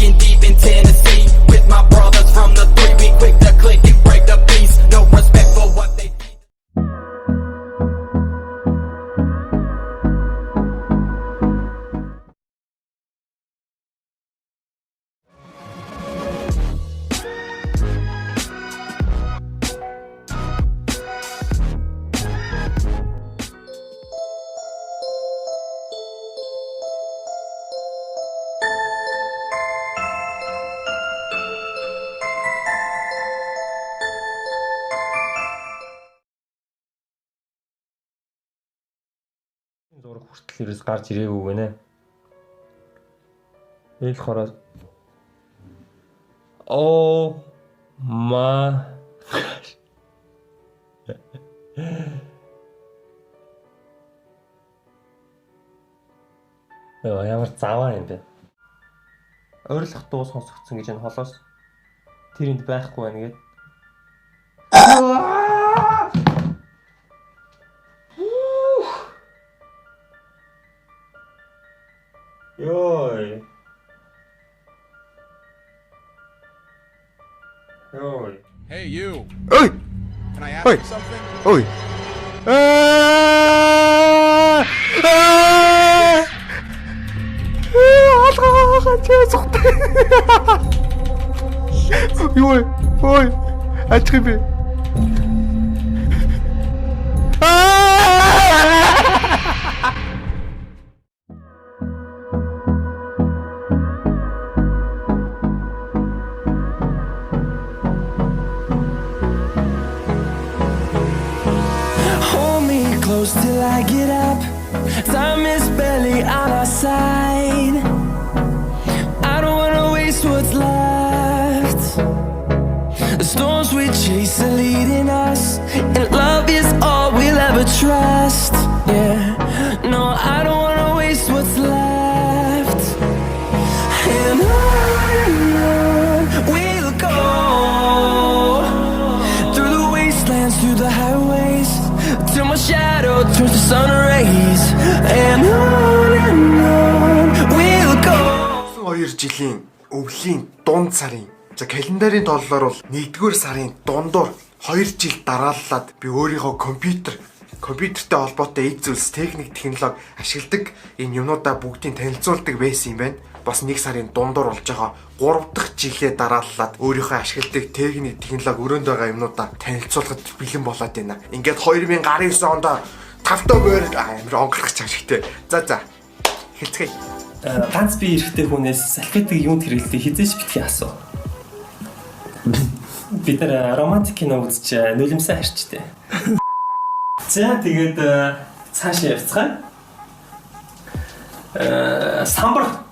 Smoking deep in Tennessee with my brothers from the 3. We quick to click and break the peace. No respect for what they think. Зураг хүртэл ерөөс гарч ирээгүй гэнэ. Ээл хороо. Oh my. Ямар заваа юм бэ? Ойрлох дуу сонсогдсон гэж энэ холоос тэр энд байхгүй байна гээд. Йой. Йой. Hey, you. Oi! Can I ask Oi. you something? Oi! Ой, ой, ачхибе. Hold me close till I get up. Time is barely on our side. I don't wanna waste what's left. The storms we chase are leading us, and love is all we'll ever trust. Yeah, no, I don't wanna waste what's left. And on we'll go, through the wastelands, through the highways, till my shadow turns to sun rays. And on we'll go. 2 жилийн өвлийн дунд сарын за календарын толлоор бол 1-р сарын дундуур 2 жил дарааллаад би өөрийнхөө компьютертэй холбоотой эд зүйлс техник технологи ашигладаг энэ юмнуудаа бүгдийг танилцуулдаг байсан юм байна. Бас 1 сарын дундуур болж байгаа 3 дахь жилээ дарааллаад өөрийнхөө ашигладаг техник технологи өрөөнд байгаа юмнуудаа танилцуулахад бэлэн болоод байна. Ингээд 2019 онд 5 доо өөр амар онгорох чавшигтэй. За хэцгээ. Ганц би эрэхтэй хүнээс салфетыг юунд хэрэглэдэг хизээч битгий асуу. Бид нар романтик кино үзэж нулимсаа харчтэй. За тэгээд цаашаа явцгаая. Самбар.